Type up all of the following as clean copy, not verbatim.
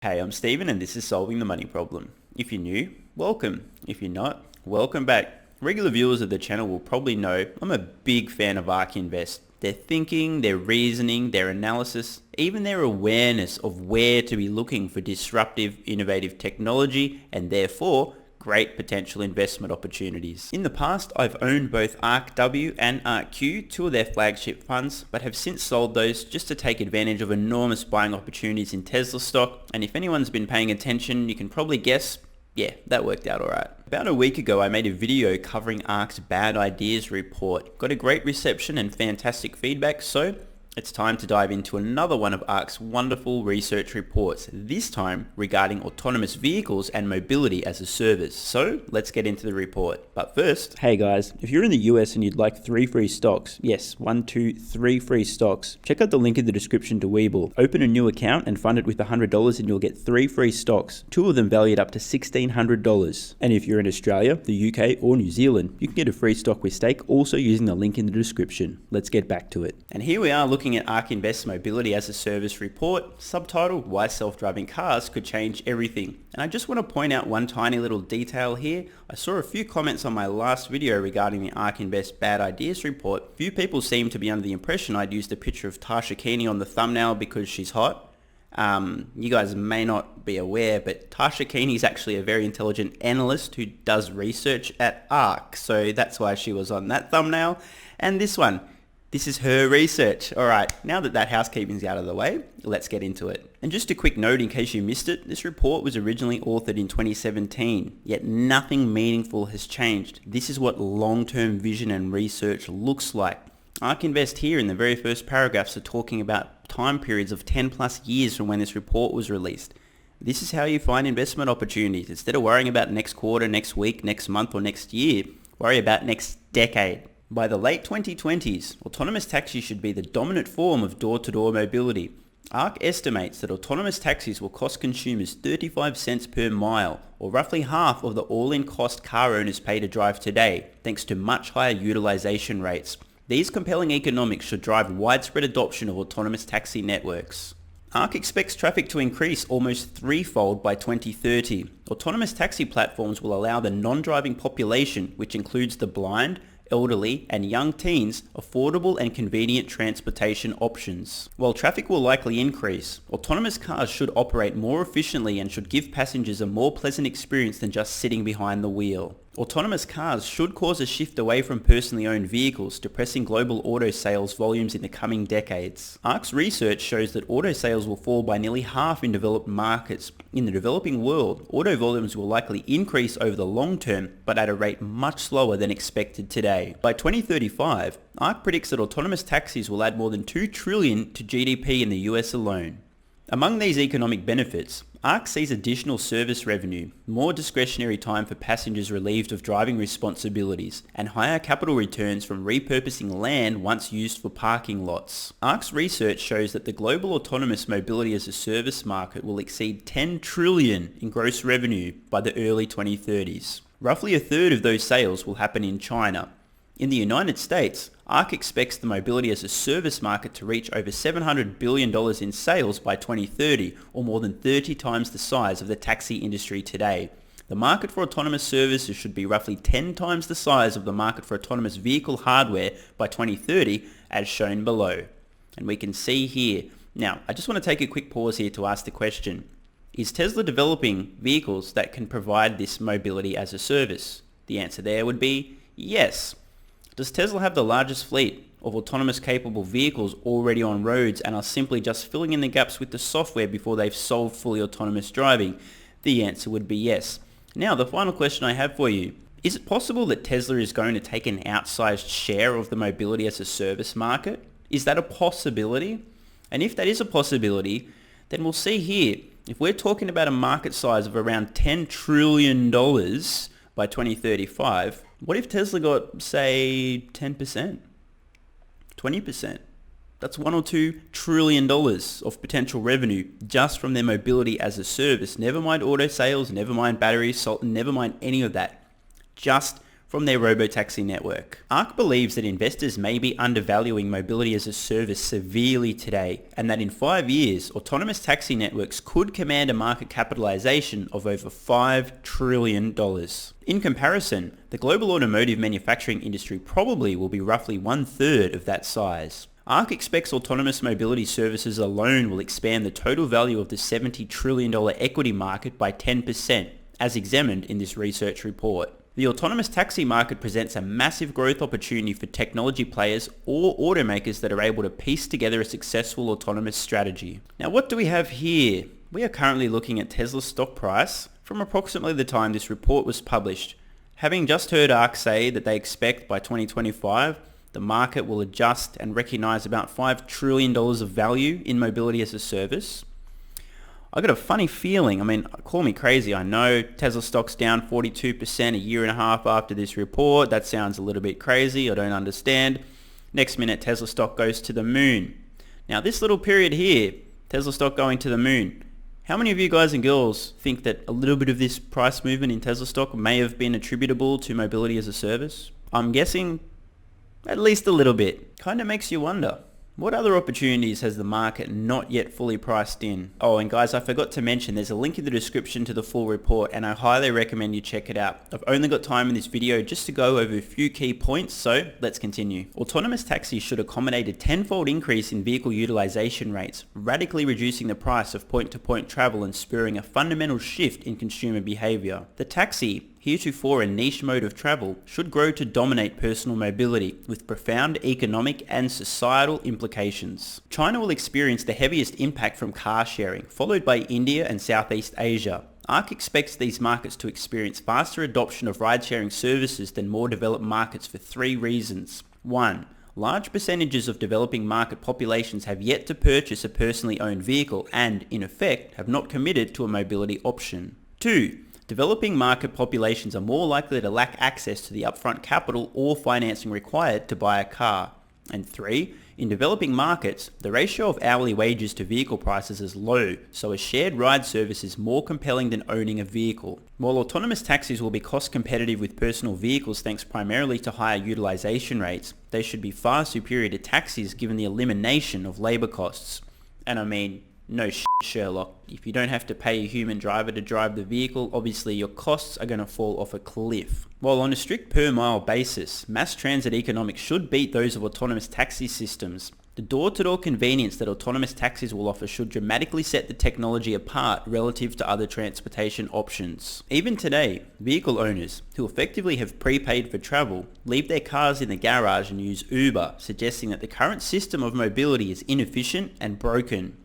Hey, I'm Steven and this is Solving the Money Problem. If you're new, welcome. If you're not, welcome back. Regular viewers of the channel will probably know I'm a big fan of Ark Invest. Their thinking, their reasoning, their analysis, even their awareness of where to be looking for disruptive, innovative technology and therefore great potential investment opportunities. In the past, I've owned both Ark W and Ark Q, two of their flagship funds, but have since sold those just to take advantage of enormous buying opportunities in Tesla stock. And if anyone's been paying attention, you can probably guess, yeah, that worked out alright. About a week ago, I made a video covering Ark's Bad Ideas report. Got a great reception and fantastic feedback, so it's time to dive into another one of Ark's wonderful research reports, this time regarding autonomous vehicles and mobility as a service. So let's get into the report. But first, hey guys, if you're in the US and you'd like 3 free stocks, yes, 1, 2, 3 free stocks, check out the link in the description to WeBull. Open a new account and fund it with $100 and you'll get 3 free stocks, 2 of them valued up to $1,600. And if you're in Australia, the UK or New Zealand, you can get a free stock with stake also using the link in the description. Let's get back to it. And here we are looking at Ark Invest Mobility as a Service report, subtitled Why Self-Driving Cars Could Change Everything. And I just want to point out one tiny little detail here. I saw a few comments on my last video regarding the Ark Invest Bad Ideas report. Few people seem to be under the impression I'd used a picture of Tasha Keeney on the thumbnail because she's hot. You guys may not be aware, but Tasha Keeney is actually a very intelligent analyst who does research at Ark. So that's why she was on that thumbnail. And this one. This is her research. Alright, now that housekeeping's out of the way, let's get into it. And just a quick note in case you missed it, this report was originally authored in 2017, yet nothing meaningful has changed. This is what long-term vision and research looks like. Ark Invest here in the very first paragraphs are talking about time periods of 10 plus years from when this report was released. This is how you find investment opportunities. Instead of worrying about next quarter, next week, next month or next year, worry about next decade. By the late 2020s, autonomous taxis should be the dominant form of door-to-door mobility. Ark estimates that autonomous taxis will cost consumers 35 cents per mile, or roughly half of the all-in cost car owners pay to drive today, thanks to much higher utilization rates. These compelling economics should drive widespread adoption of autonomous taxi networks. Ark expects traffic to increase almost threefold by 2030. Autonomous taxi platforms will allow the non-driving population, which includes the blind, elderly and young teens, affordable and convenient transportation options. While traffic will likely increase, autonomous cars should operate more efficiently and should give passengers a more pleasant experience than just sitting behind the wheel. Autonomous cars should cause a shift away from personally owned vehicles, depressing global auto sales volumes in the coming decades. Ark's research shows that auto sales will fall by nearly half in developed markets. In the developing world, auto volumes will likely increase over the long term, but at a rate much slower than expected today. By 2035, Ark predicts that autonomous taxis will add more than $2 trillion to GDP in the US alone. Among these economic benefits, Ark sees additional service revenue, more discretionary time for passengers relieved of driving responsibilities, and higher capital returns from repurposing land once used for parking lots. Ark's research shows that the global autonomous mobility as a service market will exceed $10 trillion in gross revenue by the early 2030s. Roughly a third of those sales will happen in China. In the United States, Ark expects the mobility as a service market to reach over $700 billion in sales by 2030, or more than 30 times the size of the taxi industry today. The market for autonomous services should be roughly 10 times the size of the market for autonomous vehicle hardware by 2030, as shown below. And we can see here. Now, I just want to take a quick pause here to ask the question, is Tesla developing vehicles that can provide this mobility as a service? The answer there would be yes. Does Tesla have the largest fleet of autonomous capable vehicles already on roads and are simply just filling in the gaps with the software before they've solved fully autonomous driving? The answer would be yes. Now, the final question I have for you. Is it possible that Tesla is going to take an outsized share of the mobility as a service market? Is that a possibility? And if that is a possibility, then we'll see here. If we're talking about a market size of around $10 trillion by 2035, what if Tesla got, say, 10%? 20%? That's $1 or $2 trillion of potential revenue just from their mobility as a service. Never mind auto sales, never mind batteries, salt, never mind any of that. Just from their Robotaxi network. Ark believes that investors may be undervaluing mobility as a service severely today, and that in 5 years, autonomous taxi networks could command a market capitalization of over $5 trillion. In comparison, the global automotive manufacturing industry probably will be roughly 1/3 of that size. Ark expects autonomous mobility services alone will expand the total value of the $70 trillion equity market by 10%, as examined in this research report. The autonomous taxi market presents a massive growth opportunity for technology players or automakers that are able to piece together a successful autonomous strategy. Now, what do we have here? We are currently looking at Tesla's stock price from approximately the time this report was published. Having just heard Ark say that they expect by 2025, the market will adjust and recognize about $5 trillion of value in mobility as a service. I got a funny feeling, call me crazy, I know Tesla stock's down 42% a year and a half after this report. That sounds a little bit crazy, I don't understand. Next minute, Tesla stock goes to the moon. Now this little period here, Tesla stock going to the moon. How many of you guys and girls think that a little bit of this price movement in Tesla stock may have been attributable to mobility as a service? I'm guessing at least a little bit. Kind of makes you wonder. What other opportunities has the market not yet fully priced in? Oh, and guys, I forgot to mention there's a link in the description to the full report, and I highly recommend you check it out. I've only got time in this video just to go over a few key points, so let's continue. Autonomous taxis should accommodate a tenfold increase in vehicle utilization rates, radically reducing the price of point-to-point travel and spurring a fundamental shift in consumer behavior. The taxi, heretofore a niche mode of travel, should grow to dominate personal mobility with profound economic and societal implications. China will experience the heaviest impact from car sharing, followed by India and Southeast Asia. Ark expects these markets to experience faster adoption of ride-sharing services than more developed markets for 3 reasons. 1. Large percentages of developing market populations have yet to purchase a personally owned vehicle and, in effect, have not committed to a mobility option. 2. Developing market populations are more likely to lack access to the upfront capital or financing required to buy a car. And 3, in developing markets, the ratio of hourly wages to vehicle prices is low, so a shared ride service is more compelling than owning a vehicle. While autonomous taxis will be cost competitive with personal vehicles thanks primarily to higher utilization rates, they should be far superior to taxis given the elimination of labor costs. And no shit, Sherlock. If you don't have to pay a human driver to drive the vehicle, obviously your costs are going to fall off a cliff. While on a strict per mile basis, mass transit economics should beat those of autonomous taxi systems. The door-to-door convenience that autonomous taxis will offer should dramatically set the technology apart relative to other transportation options. Even today, vehicle owners, who effectively have prepaid for travel, leave their cars in the garage and use Uber, suggesting that the current system of mobility is inefficient and broken.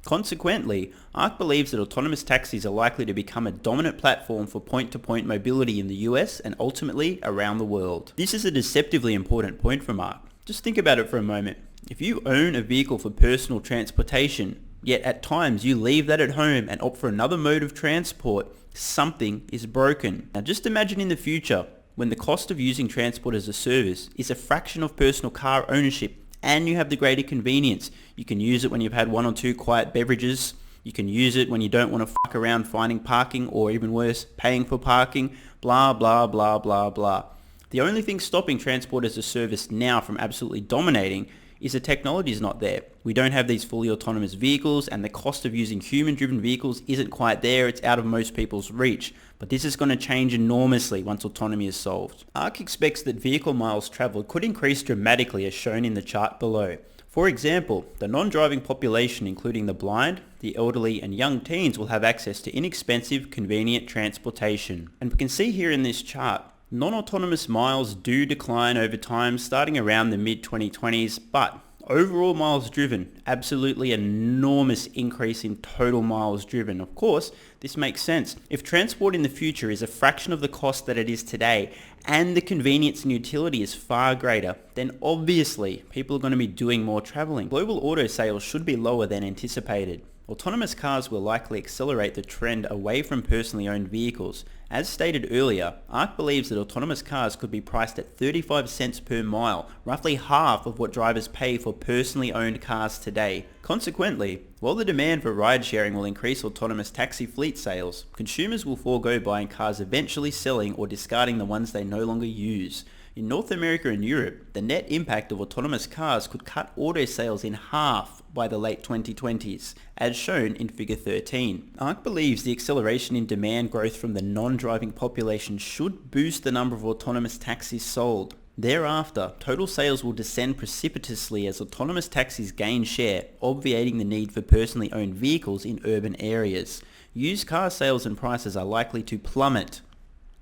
Consequently, Ark believes that autonomous taxis are likely to become a dominant platform for point-to-point mobility in the US and ultimately around the world. This is a deceptively important point from Ark. Just think about it for a moment. If you own a vehicle for personal transportation, yet at times you leave that at home and opt for another mode of transport, something is broken. Now just imagine in the future when the cost of using transport as a service is a fraction of personal car ownership, and you have the greater convenience. You can use it when you've had 1 or 2 quiet beverages. You can use it when you don't want to fuck around finding parking, or even worse, paying for parking, blah, blah, blah, blah, blah. The only thing stopping transport as a service now from absolutely dominating is the technology is not there. We don't have these fully autonomous vehicles, and the cost of using human-driven vehicles isn't quite there. It's out of most people's reach. But this is going to change enormously once autonomy is solved. Ark expects that vehicle miles traveled could increase dramatically as shown in the chart below. For example, the non-driving population, including the blind, the elderly and young teens, will have access to inexpensive, convenient transportation. And we can see here in this chart, non-autonomous miles do decline over time starting around the mid-2020s, but overall miles driven, absolutely enormous increase in total miles driven. Of course, this makes sense. If transport in the future is a fraction of the cost that it is today, and the convenience and utility is far greater, then obviously people are going to be doing more traveling. Global auto sales should be lower than anticipated. Autonomous cars will likely accelerate the trend away from personally owned vehicles. As stated earlier, Ark believes that autonomous cars could be priced at 35 cents per mile, roughly half of what drivers pay for personally owned cars today. Consequently, while the demand for ride-sharing will increase autonomous taxi fleet sales, consumers will forego buying cars, eventually selling or discarding the ones they no longer use. In North America and Europe, the net impact of autonomous cars could cut auto sales in half by the late 2020s, as shown in Figure 13. Ark believes the acceleration in demand growth from the non-driving population should boost the number of autonomous taxis sold. Thereafter, total sales will descend precipitously as autonomous taxis gain share, obviating the need for personally owned vehicles in urban areas. Used car sales and prices are likely to plummet.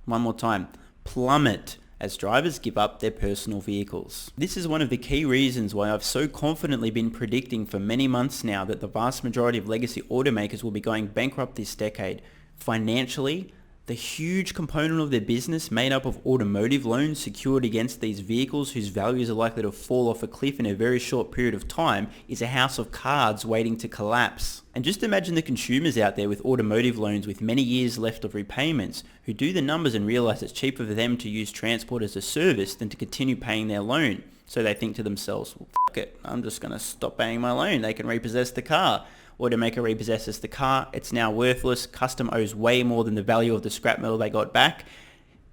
One more time, plummet, as drivers give up their personal vehicles. This is one of the key reasons why I've so confidently been predicting for many months now that the vast majority of legacy automakers will be going bankrupt this decade. Financially, the huge component of their business made up of automotive loans secured against these vehicles whose values are likely to fall off a cliff in a very short period of time is a house of cards waiting to collapse. And just imagine the consumers out there with automotive loans with many years left of repayments who do the numbers and realize it's cheaper for them to use transport as a service than to continue paying their loan. So they think to themselves, well, fuck it, I'm just going to stop paying my loan. They can repossess the car. Automaker repossesses the car, it's now worthless, custom owes way more than the value of the scrap metal they got back.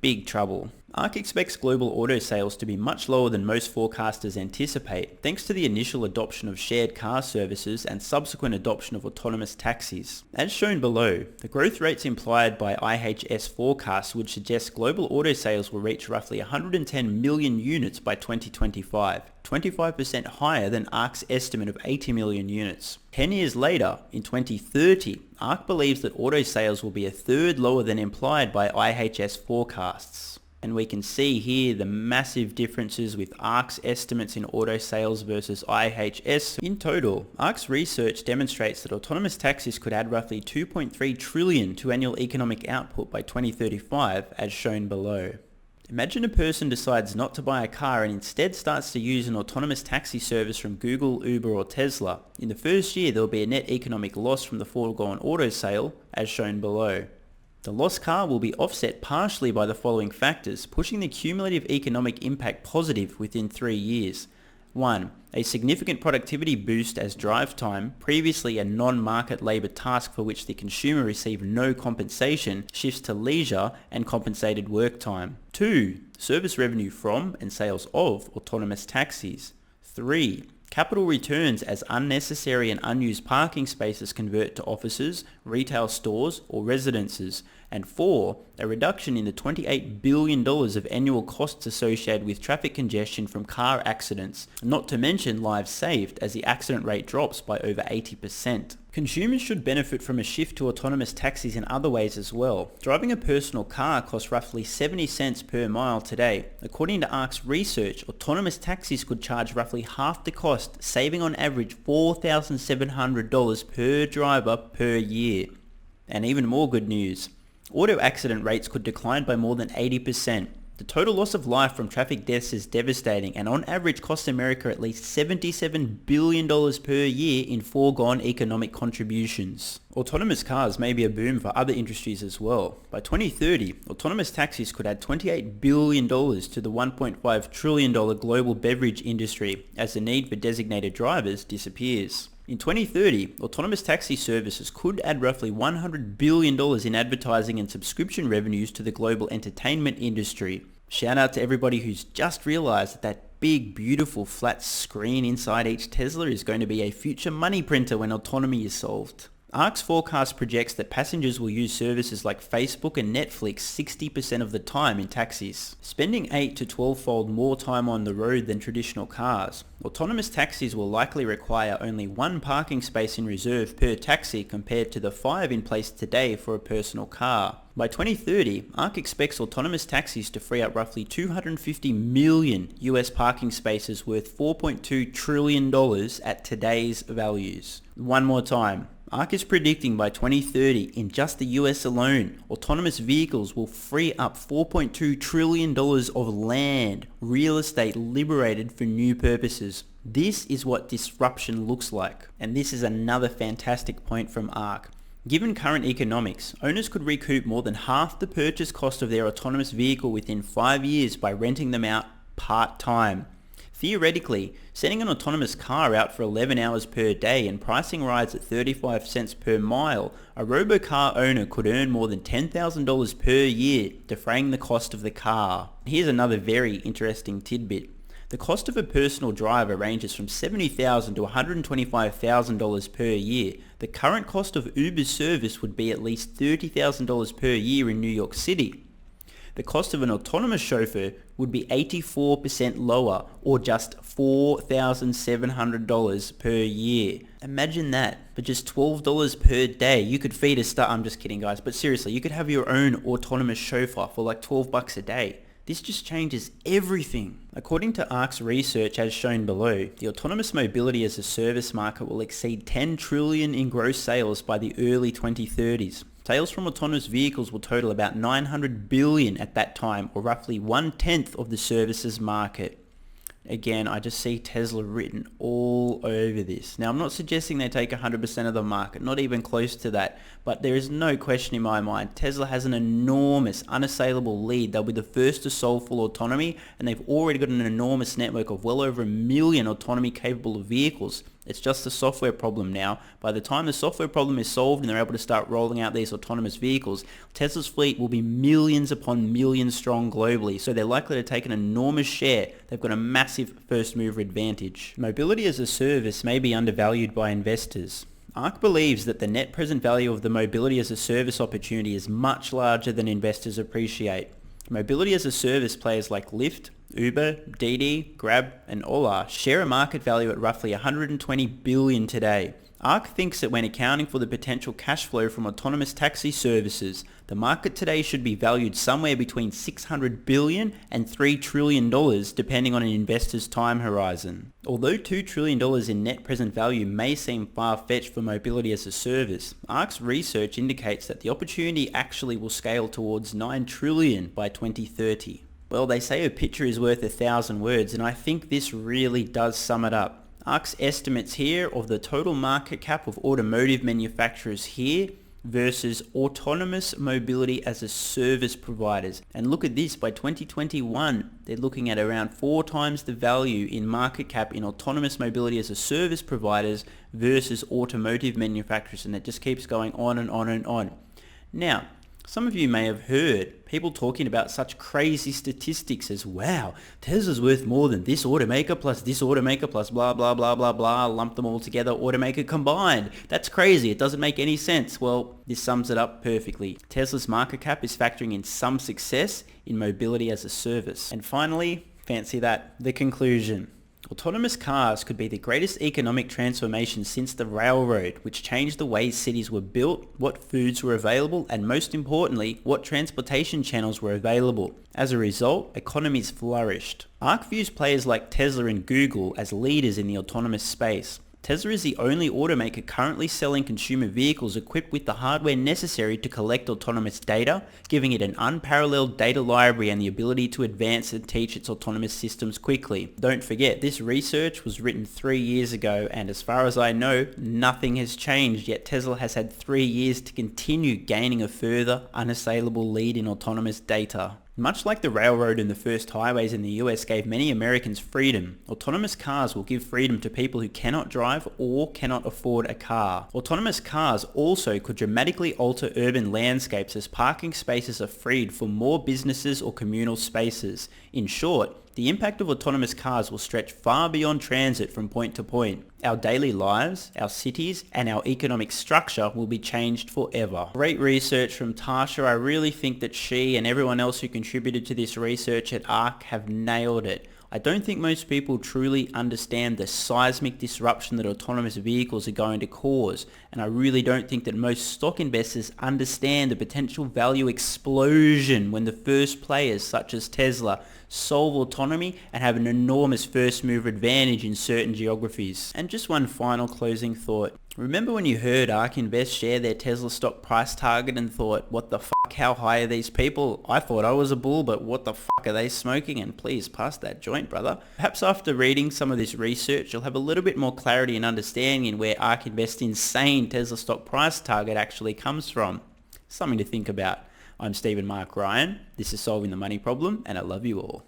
Big trouble. Ark expects global auto sales to be much lower than most forecasters anticipate, thanks to the initial adoption of shared car services and subsequent adoption of autonomous taxis. As shown below, the growth rates implied by IHS forecasts would suggest global auto sales will reach roughly 110 million units by 2025, 25% higher than Ark's estimate of 80 million units. 10 years later, in 2030, Ark believes that auto sales will be a third lower than implied by IHS forecasts. And we can see here the massive differences with Ark's estimates in auto sales versus IHS. In total, Ark's research demonstrates that autonomous taxis could add roughly 2.3 trillion to annual economic output by 2035, as shown below. Imagine a person decides not to buy a car and instead starts to use an autonomous taxi service from Google, Uber or Tesla. In the first year, there will be a net economic loss from the foregone auto sale, as shown below. The lost car will be offset partially by the following factors, pushing the cumulative economic impact positive within 3 years. 1. A significant productivity boost as drive time, previously a non-market labour task for which the consumer received no compensation, shifts to leisure and compensated work time. 2. Service revenue from and sales of autonomous taxis. 3. Capital returns as unnecessary and unused parking spaces convert to offices, retail stores or residences. And 4, a reduction in the $28 billion of annual costs associated with traffic congestion from car accidents, not to mention lives saved as the accident rate drops by over 80%. Consumers should benefit from a shift to autonomous taxis in other ways as well. Driving a personal car costs roughly 70 cents per mile today. According to Ark's research, autonomous taxis could charge roughly half the cost, saving on average $4,700 per driver per year. And even more good news. Auto accident rates could decline by more than 80%. The total loss of life from traffic deaths is devastating and on average costs America at least $77 billion per year in foregone economic contributions. Autonomous cars may be a boom for other industries as well. By 2030, autonomous taxis could add $28 billion to the $1.5 trillion global beverage industry as the need for designated drivers disappears. In 2030, autonomous taxi services could add roughly $100 billion in advertising and subscription revenues to the global entertainment industry. Shout out to everybody who's just realized that that big, beautiful, flat screen inside each Tesla is going to be a future money printer when autonomy is solved. Ark's forecast projects that passengers will use services like Facebook and Netflix 60% of the time in taxis, spending 8 to 12-fold more time on the road than traditional cars. Autonomous taxis will likely require only 1 parking space in reserve per taxi compared to the 5 in place today for a personal car. By 2030, Ark expects autonomous taxis to free up roughly 250 million US parking spaces worth $4.2 trillion at today's values. One more time. Ark is predicting by 2030, in just the US alone, autonomous vehicles will free up $4.2 trillion of land, real estate liberated for new purposes. This is what disruption looks like. And this is another fantastic point from Ark. Given current economics, owners could recoup more than half the purchase cost of their autonomous vehicle within 5 years by renting them out part-time. Theoretically, sending an autonomous car out for 11 hours per day and pricing rides at 35 cents per mile, a robocar owner could earn more than $10,000 per year, defraying the cost of the car. Here's another very interesting tidbit. The cost of a personal driver ranges from $70,000 to $125,000 per year. The current cost of Uber's service would be at least $30,000 per year in New York City. The cost of an autonomous chauffeur would be 84% lower, or just $4,700 per year. Imagine that. For just $12 per day, you could feed a star. I'm just kidding, guys, but seriously, you could have your own autonomous chauffeur for like $12 a day. This just changes everything. According to Ark's research as shown below, the autonomous mobility as a service market will exceed $10 trillion in gross sales by the early 2030s. Sales from autonomous vehicles will total about $900 billion at that time, or roughly 1/10 of the services market. Again, I just see Tesla written all over this. Now, I'm not suggesting they take 100% of the market, not even close to that, but there is no question in my mind. Tesla has an enormous, unassailable lead. They'll be the first to solve full autonomy, and they've already got an enormous network of well over 1 million autonomy-capable of vehicles. It's just a software problem now. By the time the software problem is solved and they're able to start rolling out these autonomous vehicles, Tesla's fleet will be millions upon millions strong globally, so they're likely to take an enormous share. They've got a massive first mover advantage. Mobility as a service may be undervalued by investors. Ark believes that the net present value of the mobility as a service opportunity is much larger than investors appreciate. Mobility as a service players like Lyft, Uber, Didi, Grab, and Ola share a market value at roughly $120 billion today. Ark thinks that when accounting for the potential cash flow from autonomous taxi services, the market today should be valued somewhere between $600 billion and $3 trillion depending on an investor's time horizon. Although $2 trillion in net present value may seem far-fetched for mobility as a service, Ark's research indicates that the opportunity actually will scale towards $9 trillion by 2030. Well, they say a picture is worth 1,000 words, and I think this really does sum it up. Ark's estimates here of the total market cap of automotive manufacturers here versus autonomous mobility as a service providers. And look at this, by 2021, they're looking at around 4 times the value in market cap in autonomous mobility as a service providers versus automotive manufacturers, and it just keeps going on and on and on. Now, some of you may have heard people talking about such crazy statistics as, wow, Tesla's worth more than this automaker plus blah, blah, blah, blah, blah, lump them all together, automaker combined. That's crazy. It doesn't make any sense. Well, this sums it up perfectly. Tesla's market cap is factoring in some success in mobility as a service. And finally, fancy that, the conclusion. Autonomous cars could be the greatest economic transformation since the railroad, which changed the way cities were built, what foods were available, and most importantly, what transportation channels were available. As a result, economies flourished. Ark views players like Tesla and Google as leaders in the autonomous space. Tesla is the only automaker currently selling consumer vehicles equipped with the hardware necessary to collect autonomous data, giving it an unparalleled data library and the ability to advance and teach its autonomous systems quickly. Don't forget, this research was written 3 years ago, and as far as I know, nothing has changed, yet Tesla has had 3 years to continue gaining a further unassailable lead in autonomous data. Much like the railroad and the first highways in the US gave many Americans freedom, autonomous cars will give freedom to people who cannot drive or cannot afford a car. Autonomous cars also could dramatically alter urban landscapes as parking spaces are freed for more businesses or communal spaces. In short, the impact of autonomous cars will stretch far beyond transit from point to point. Our daily lives, our cities, and our economic structure will be changed forever. Great research from Tasha. I really think that she and everyone else who contributed to this research at Ark have nailed it. I don't think most people truly understand the seismic disruption that autonomous vehicles are going to cause, and I really don't think that most stock investors understand the potential value explosion when the first players such as Tesla solve autonomy and have an enormous first mover advantage in certain geographies. And just one final closing thought. Remember when you heard Ark Invest share their Tesla stock price target and thought, what the fuck, how high are these people? I thought I was a bull, but what the fuck are they smoking? And please pass that joint, brother. Perhaps after reading some of this research, you'll have a little bit more clarity and understanding in where Ark Invest's insane Tesla stock price target actually comes from. Something to think about. I'm Stephen Mark Ryan. This is Solving the Money Problem, and I love you all.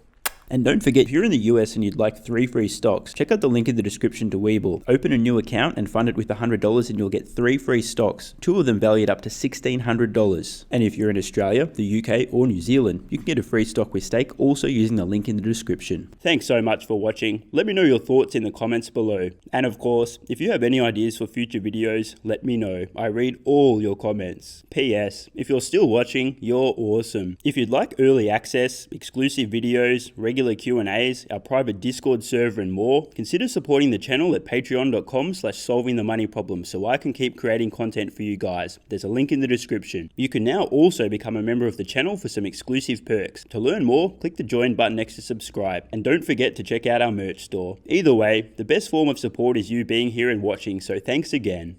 And don't forget, if you're in the US and you'd like 3 free stocks, check out the link in the description to WeBull. Open a new account and fund it with $100 and you'll get 3 free stocks, 2 of them valued up to $1,600. And if you're in Australia, the UK or New Zealand, you can get a free stock with stake also using the link in the description. Thanks so much for watching. Let me know your thoughts in the comments below. And of course, if you have any ideas for future videos, let me know. I read all your comments. PS, if you're still watching, you're awesome. If you'd like early access, exclusive videos, regular Q&As, our private Discord server and more, consider supporting the channel at patreon.com/solvingthemoneyproblem so I can keep creating content for you guys. There's a link in the description. You can now also become a member of the channel for some exclusive perks. To learn more, click the join button next to subscribe. And don't forget to check out our merch store. Either way, the best form of support is you being here and watching, so thanks again.